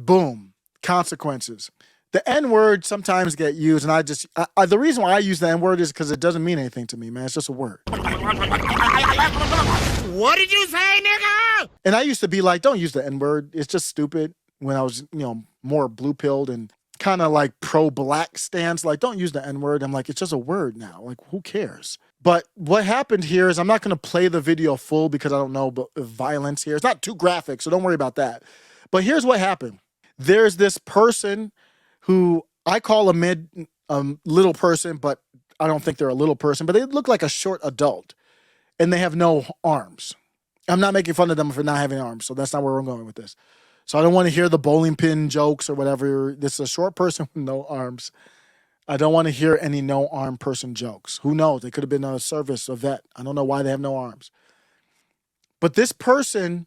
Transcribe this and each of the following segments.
boom, consequences. The N word sometimes get used, and the reason why I use the N word is because it doesn't mean anything to me, man. It's just a word. What did you say, nigga? And I used to be like, don't use the N word. It's just stupid. When I was, more blue pilled and kind of like pro black stance, like, don't use the N word. I'm like, it's just a word now. Like, who cares? But what happened here is I'm not going to play the video full because I don't know but violence here. It's not too graphic, so don't worry about that. But here's what happened. There's this person who I call a little person, but I don't think they're a little person, but they look like a short adult and they have no arms. I'm not making fun of them for not having arms, so that's not where we're going with this. So I don't want to hear the bowling pin jokes or whatever. This is a short person with no arms. I don't want to hear any no-arm person jokes. Who knows? They could have been a service, a vet. I don't know why they have no arms. But this person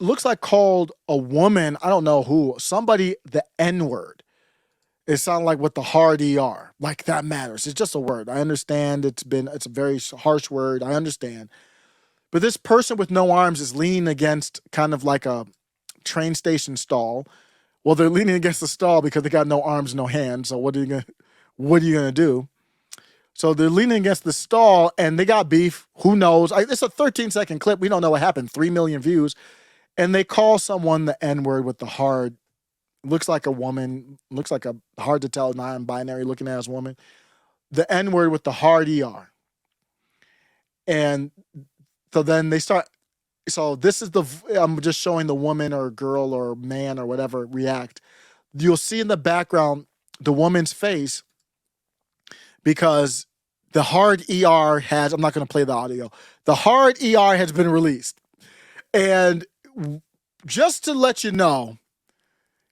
looks like called a woman, I don't know who, somebody the N-word. It sounded like with the hard ER. Like that matters. It's just a word. I understand it's a very harsh word. I understand. But this person with no arms is leaning against kind of like a train station stall. Well, they're leaning against the stall because they got no arms, no hands. So what are you gonna do? So they're leaning against the stall and they got beef. Who knows? It's a 13-second clip. We don't know what happened. 3 million views. And they call someone the N-word with the hard, looks like a woman, looks like a hard to tell non-binary looking ass woman. The N-word with the hard ER. And so then they start, so this is I'm just showing the woman or girl or man or whatever react. You'll see in the background the woman's face because the hard ER I'm not going to play the audio. The hard ER has been released. And just to let you know,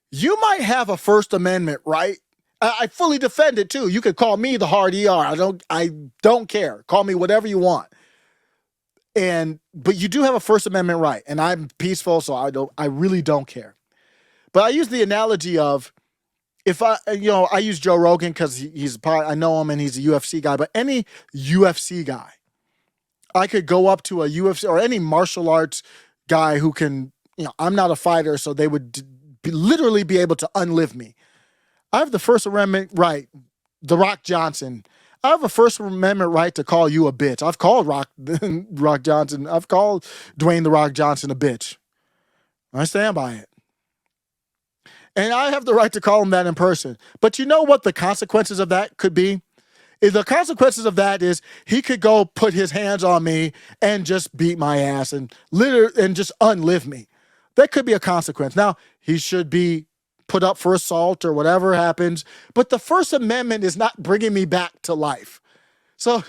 you might have a First Amendment right. I fully defend it too. You could call me the hard ER. I don't care. Call me whatever you want. But you do have a First Amendment right, and I'm peaceful, so I really don't care. But I use the analogy of I use Joe Rogan because I know him and he's a UFC guy, but any UFC guy, I could go up to a UFC or any martial arts guy who can, I'm not a fighter, so they would literally be able to unlive me. I have the First Amendment right, The Rock Johnson. I have a First Amendment right to call you a bitch. I've called Rock Johnson. I've called Dwayne The Rock Johnson a bitch. I stand by it. And I have the right to call him that in person. But you know what the consequences of that could be? The consequences of that is he could go put his hands on me and just beat my ass and just unlive me. That could be a consequence. Now, he should be put up for assault or whatever happens, but the First Amendment is not bringing me back to life. So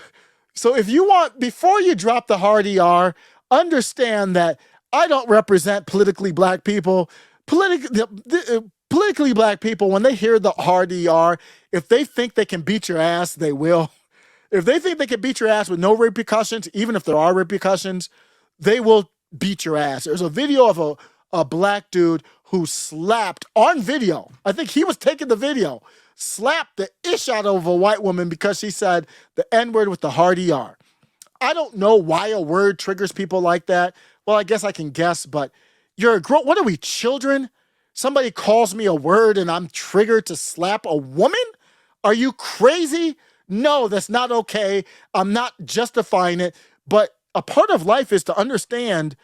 if you want, before you drop the hard ER, understand that I don't represent politically black people. Politically black people, when they hear the hard ER, if they think they can beat your ass, they will. If they think they can beat your ass with no repercussions, even if there are repercussions, they will beat your ass. There's a video of a black dude who slapped on video. I think he was taking the video, slapped the ish out of a white woman because she said the N-word with the hard ER. I don't know why a word triggers people like that. Well, I guess I can guess, but what are we, children? Somebody calls me a word and I'm triggered to slap a woman? Are you crazy? No, that's not okay. I'm not justifying it, but a part of life is to understand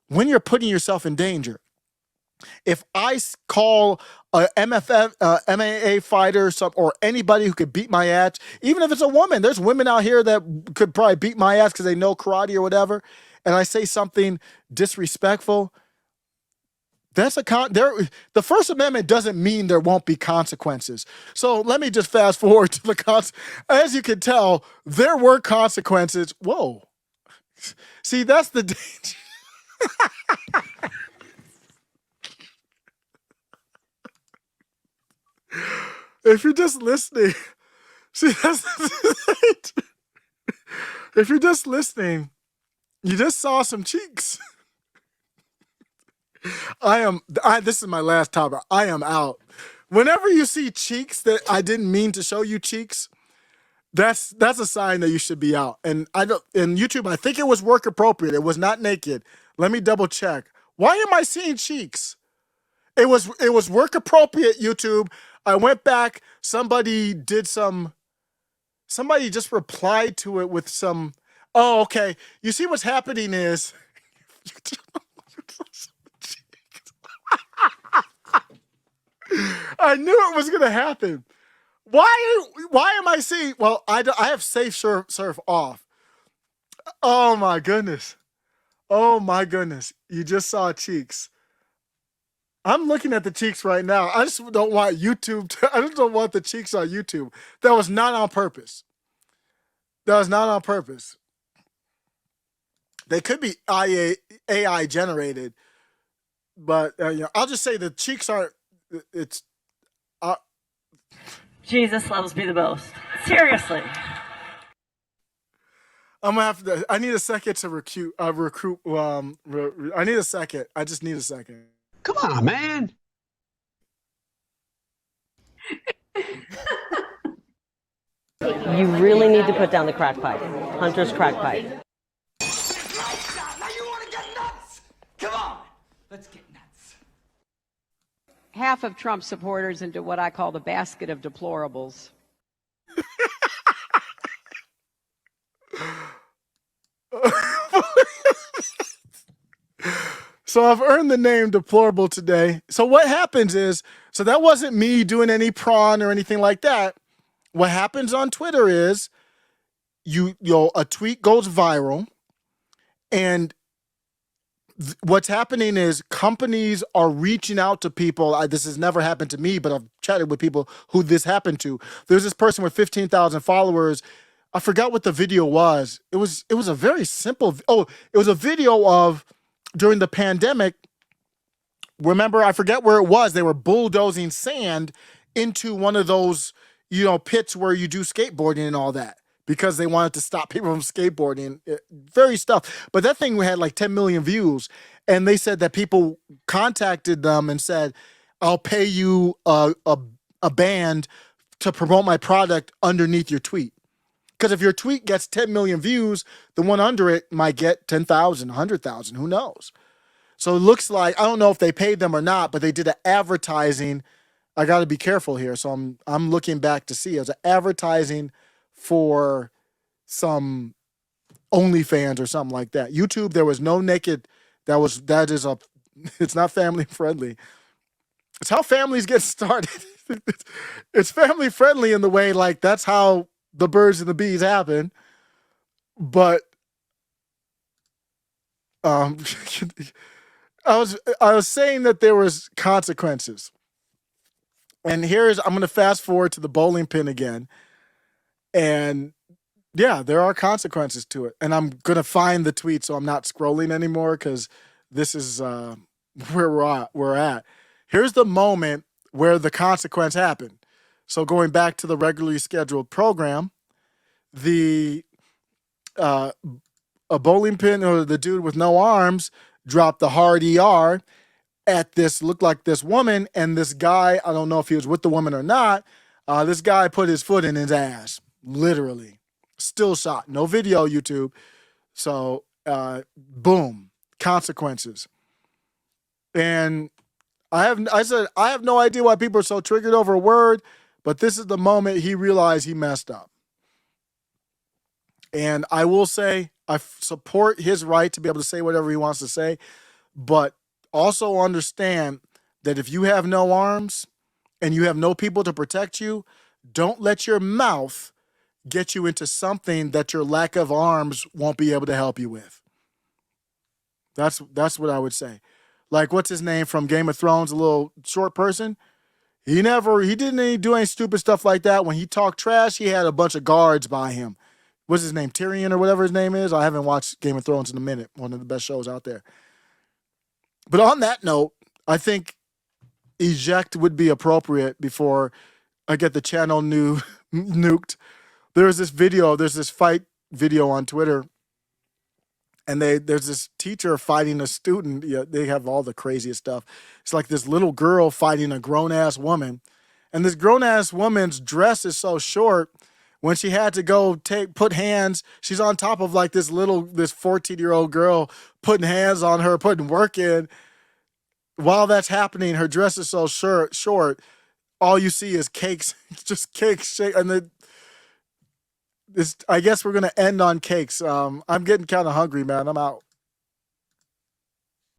when you're putting yourself in danger. If I call a MMA fighter or anybody who could beat my ass, even if it's a woman, there's women out here that could probably beat my ass because they know karate or whatever, and I say something disrespectful, the First Amendment doesn't mean there won't be consequences. So let me just fast forward to the as you can tell, there were consequences. Whoa. See, that's the danger. If you're just listening, see, if you're just listening, you just saw some cheeks. This is my last topic. I am out. Whenever you see cheeks that I didn't mean to show you cheeks, that's a sign that you should be out. And in YouTube, I think it was work appropriate. It was not naked. Let me double check. Why am I seeing cheeks? It was work appropriate, YouTube. I went back. Somebody just replied to it with some. Oh, okay. You see what's happening is. I knew it was gonna happen. Why am I seeing? Well, I have safe surf off. Oh my goodness. Oh my goodness. You just saw cheeks. I'm looking at the cheeks right now. I just don't want YouTube I just don't want the cheeks on YouTube. That was not on purpose. That was not on purpose. They could be AI generated, but I'll just say the cheeks aren't. It's. Uh, Jesus loves me the most. Seriously. I'm gonna have to. I need a second to recruit. I need a second. I just need a second. Come on, man. You really need to put down the crack pipe. Hunter's crack pipe. Now you want to get nuts? Come on, let's get nuts. Half of Trump supporters into what I call the basket of deplorables. So I've earned the name deplorable today. So what happens is, so that wasn't me doing any prawn or anything like that. What happens on Twitter is a tweet goes viral, and what's happening is companies are reaching out to people. This has never happened to me, but I've chatted with people who this happened to. There's this person with 15,000 followers. I forgot what the video was. It was a very simple. Oh, it was a video of during the pandemic. Remember, I forget where it was. They were bulldozing sand into one of those, pits where you do skateboarding and all that because they wanted to stop people from skateboarding. Very stuff. But that thing had like 10 million views. And they said that people contacted them and said, I'll pay you a band to promote my product underneath your tweet. Because if your tweet gets 10 million views, the one under it might get 10,000, 100,000, who knows? So it looks like, I don't know if they paid them or not, but they did an advertising. I got to be careful here. So I'm looking back to see. It was an advertising for some OnlyFans or something like that. YouTube, there was no naked. It's not family friendly. It's how families get started. It's family friendly in the way, like, that's how the birds and the bees happen. But I was saying that there was consequences. And I'm going to fast forward to the bowling pin again. And yeah, there are consequences to it. And I'm going to find the tweet so I'm not scrolling anymore because this is where we're at. Here's the moment where the consequence happened. So going back to the regularly scheduled program, a bowling pin, or the dude with no arms, dropped the hard ER at looked like this woman, and this guy, I don't know if he was with the woman or not, this guy put his foot in his ass, literally. Still shot. No video, YouTube. So, boom, consequences. And I said, I have no idea why people are so triggered over a word, but this is the moment he realized he messed up. And I will say, I support his right to be able to say whatever he wants to say, but also understand that if you have no arms and you have no people to protect you, don't let your mouth get you into something that your lack of arms won't be able to help you with. That's what I would say. Like, what's his name from Game of Thrones, a little short person? He didn't do any stupid stuff like that. When he talked trash, he had a bunch of guards by him. What's his name? Tyrion or whatever his name is? I haven't watched Game of Thrones in a minute. One of the best shows out there. But on that note, I think eject would be appropriate before I get the channel nuked. There's this fight video on Twitter, and there's this teacher fighting a student. Yeah, they have all the craziest stuff. It's like this little girl fighting a grown-ass woman, and this grown-ass woman's dress is so short. When she had to go put hands, she's on top of like this 14-year-old girl, putting hands on her, putting work in. while that's happening, her dress is so short. All you see is cakes, just cakes, shake, and then I guess we're gonna end on cakes. I'm getting kind of hungry, man. I'm out.